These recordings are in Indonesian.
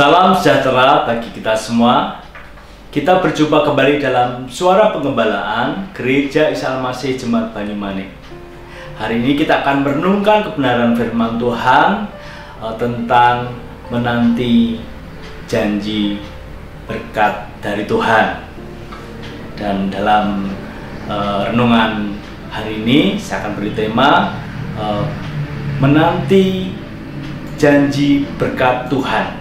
Salam sejahtera bagi kita semua. Kita berjumpa kembali dalam Suara Pengembalaan Gereja Isa Al-Masih Jemaat Banyumanik. Hari ini kita akan merenungkan kebenaran firman Tuhan tentang menanti janji berkat dari Tuhan. Dan dalam renungan hari ini saya akan beri tema menanti janji berkat Tuhan.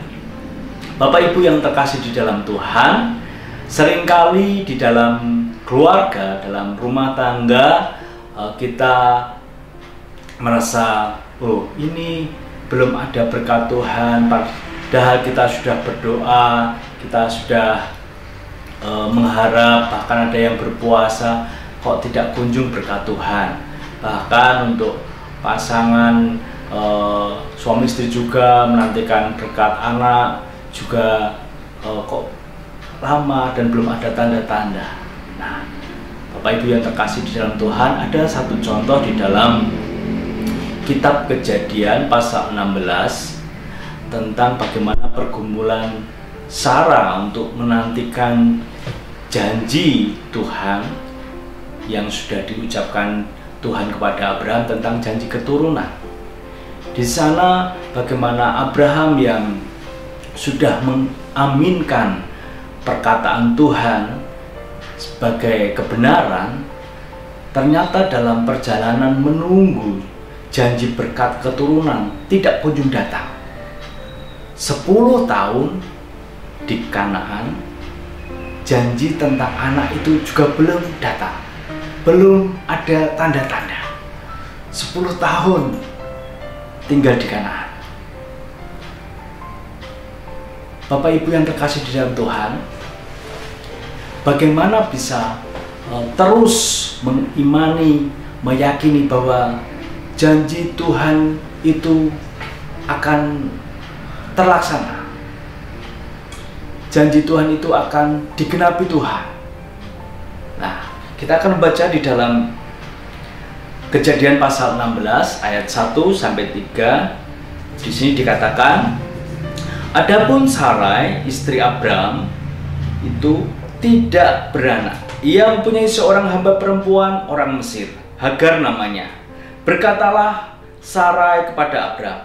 Bapak Ibu yang terkasih di dalam Tuhan, seringkali di dalam keluarga, dalam rumah tangga, kita merasa, oh ini belum ada berkat Tuhan, padahal kita sudah berdoa, kita sudah mengharap, bahkan ada yang berpuasa, kok tidak kunjung berkat Tuhan. Bahkan untuk pasangan suami istri juga menantikan berkat anak, juga kok lama dan belum ada tanda-tanda. Nah, Bapak Ibu yang terkasih di dalam Tuhan, ada satu contoh di dalam kitab Kejadian pasal 16 tentang bagaimana pergumulan Sarah untuk menantikan janji Tuhan yang sudah diucapkan Tuhan kepada Abraham tentang janji keturunan. Di sana bagaimana Abraham yang sudah mengaminkan perkataan Tuhan sebagai kebenaran, ternyata dalam perjalanan menunggu janji berkat keturunan tidak kunjung datang. 10 tahun di Kanaan, janji tentang anak itu juga belum datang, belum ada tanda-tanda. 10 tahun tinggal di Kanaan. Bapak Ibu yang terkasih di dalam Tuhan, bagaimana bisa terus mengimani, meyakini bahwa janji Tuhan itu akan terlaksana, janji Tuhan itu akan digenapi Tuhan. Nah, kita akan membaca di dalam Kejadian pasal 16 ayat 1 sampai 3. Di sini dikatakan, adapun Sarai istri Abraham itu tidak beranak. Ia mempunyai seorang hamba perempuan orang Mesir, Hagar namanya. Berkatalah Sarai kepada Abraham,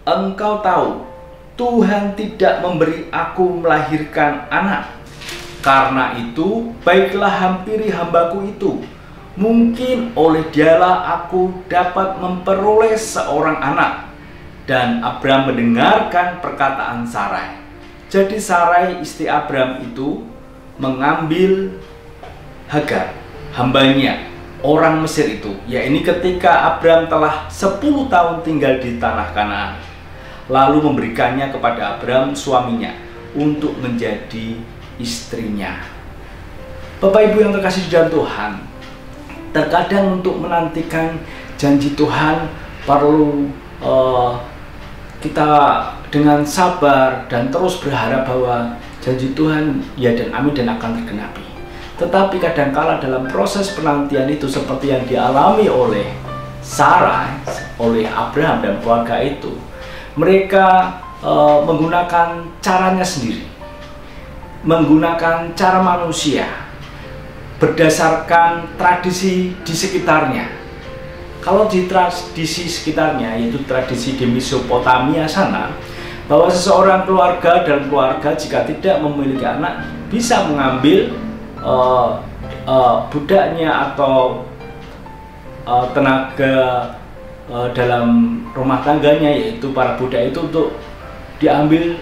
engkau tahu Tuhan tidak memberi aku melahirkan anak. Karena itu baiklah hampiri hambaku itu, mungkin oleh dialah aku dapat memperoleh seorang anak. Dan Abraham mendengarkan perkataan Sarai. Jadi Sarai istri Abraham itu mengambil Hagar, hambanya, orang Mesir itu. Ya, ini ketika Abraham telah 10 tahun tinggal di tanah Kanaan. Lalu memberikannya kepada Abraham suaminya untuk menjadi istrinya. Bapak Ibu yang terkasih di dalam Tuhan, terkadang untuk menantikan janji Tuhan perlu kita dengan sabar dan terus berharap bahwa janji Tuhan ya dan amin dan akan tergenapi. Tetapi kadangkala dalam proses penantian itu seperti yang dialami oleh Sarah, oleh Abraham dan keluarga itu, mereka menggunakan caranya sendiri, menggunakan cara manusia, berdasarkan tradisi di sekitarnya. Kalau di tradisi sekitarnya, yaitu tradisi di Mesopotamia sana, bahwa seseorang keluarga dan keluarga jika tidak memiliki anak bisa mengambil budaknya atau tenaga dalam rumah tangganya, yaitu para budak itu, untuk diambil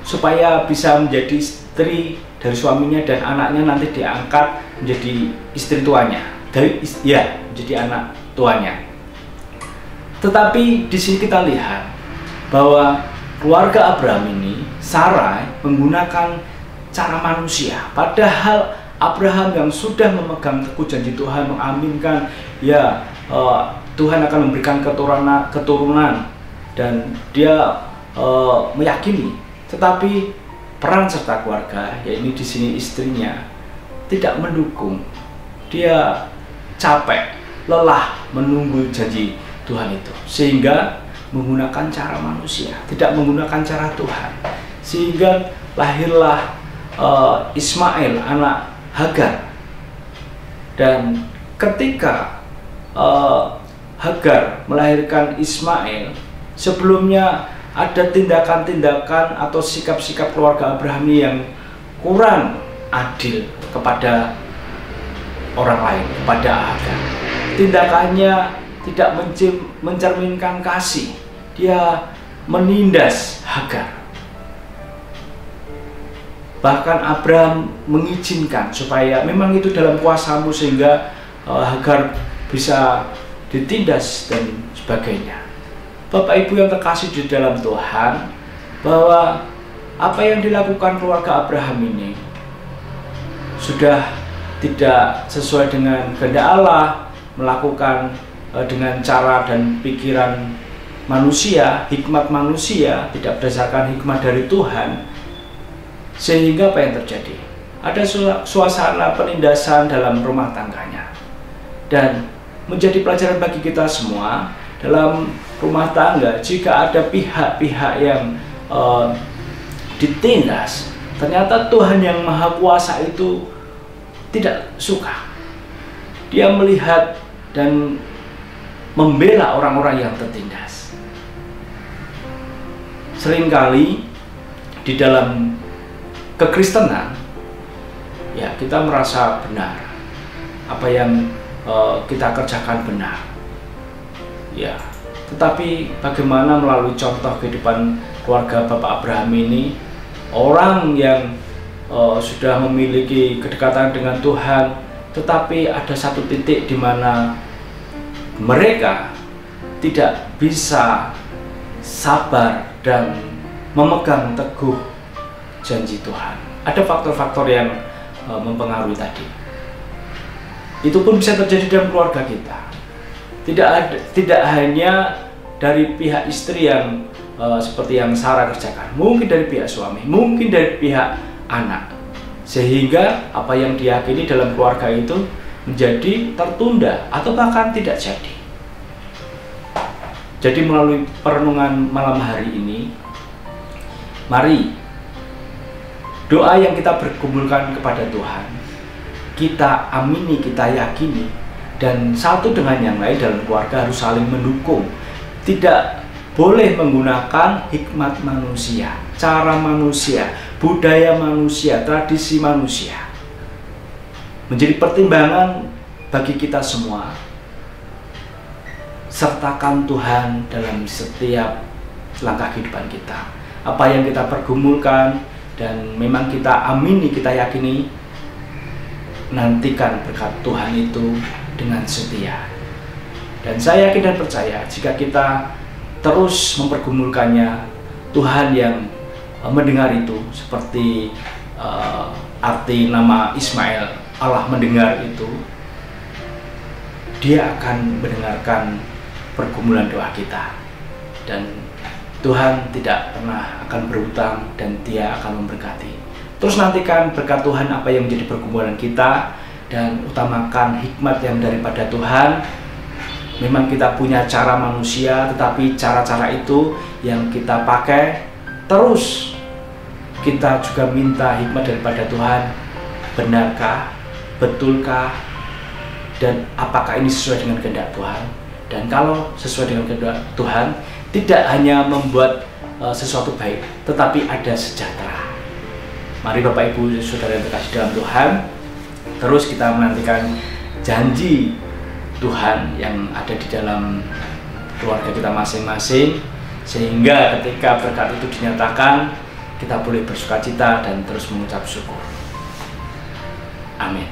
supaya bisa menjadi istri dari suaminya dan anaknya nanti diangkat menjadi istri tuanya, menjadi anak tuanya. Tetapi di sini kita lihat bahwa keluarga Abraham ini, Sarai, menggunakan cara manusia. Padahal Abraham yang sudah memegang teguh janji Tuhan, mengaminkan, Tuhan akan memberikan keturunan dan dia meyakini. Tetapi peran serta keluarga, yaitu di sini istrinya, tidak mendukung. Dia capek, lelah menunggu janji Tuhan itu, sehingga menggunakan cara manusia, tidak menggunakan cara Tuhan, sehingga lahirlah Ismail anak Hagar. Dan ketika Hagar melahirkan Ismail, sebelumnya ada tindakan-tindakan atau sikap-sikap keluarga Abraham yang kurang adil kepada orang lain, kepada Hagar. Tindakannya tidak mencerminkan kasih. Dia menindas Hagar. Bahkan Abraham mengizinkan supaya memang itu dalam kuasamu sehingga Hagar bisa ditindas dan sebagainya. Bapak Ibu yang terkasih di dalam Tuhan, bahwa apa yang dilakukan keluarga Abraham ini sudah tidak sesuai dengan kehendak Allah, melakukan dengan cara dan pikiran manusia, hikmat manusia, tidak berdasarkan hikmat dari Tuhan. Sehingga apa yang terjadi? Ada suasana penindasan dalam rumah tangganya. Dan menjadi pelajaran bagi kita semua dalam rumah tangga, jika ada pihak-pihak yang ditindas, ternyata Tuhan yang Maha Kuasa itu tidak suka. Dia melihat dan membela orang-orang yang tertindas. Seringkali di dalam kekristenan, ya, kita merasa benar, apa yang kita kerjakan benar, ya. Tetapi bagaimana melalui contoh kehidupan keluarga Bapak Abraham ini, orang yang sudah memiliki kedekatan dengan Tuhan, tetapi ada satu titik di mana mereka tidak bisa sabar dan memegang teguh janji Tuhan. Ada faktor-faktor yang mempengaruhi tadi. Itu pun bisa terjadi dalam keluarga kita. Tidak hanya dari pihak istri yang seperti yang Sarah kerjakan, mungkin dari pihak suami, mungkin dari pihak anak, sehingga apa yang diyakini dalam keluarga itu menjadi tertunda atau bahkan tidak jadi. Jadi melalui perenungan malam hari ini, mari doa yang kita berkumpulkan kepada Tuhan, kita amini, kita yakini, dan satu dengan yang lain dalam keluarga harus saling mendukung. Tidak boleh menggunakan hikmat manusia, cara manusia, budaya manusia, tradisi manusia. Menjadi pertimbangan bagi kita semua. Sertakan Tuhan dalam setiap langkah kehidupan kita. Apa yang kita pergumulkan dan memang kita amini, kita yakini, nantikan berkat Tuhan itu dengan setia. Dan saya yakin dan percaya jika kita terus mempergumulkannya, Tuhan yang mendengar itu, seperti arti nama Ismail, Allah mendengar itu, Dia akan mendengarkan pergumulan doa kita. Dan Tuhan tidak pernah akan berhutang dan Dia akan memberkati. Terus nantikan berkat Tuhan apa yang menjadi pergumulan kita, dan utamakan hikmat yang daripada Tuhan. Memang kita punya cara manusia, tetapi cara-cara itu yang kita pakai, terus kita juga minta hikmat daripada Tuhan. Benarkah? Betulkah? Dan apakah ini sesuai dengan kehendak Tuhan? Dan kalau sesuai dengan kehendak Tuhan, tidak hanya membuat sesuatu baik, tetapi ada sejahtera. Mari Bapak Ibu Saudara yang terkasih dalam Tuhan, terus kita menantikan janji Tuhan yang ada di dalam keluarga kita masing-masing, sehingga ketika berkat itu dinyatakan, kita boleh bersukacita dan terus mengucap syukur. Amin.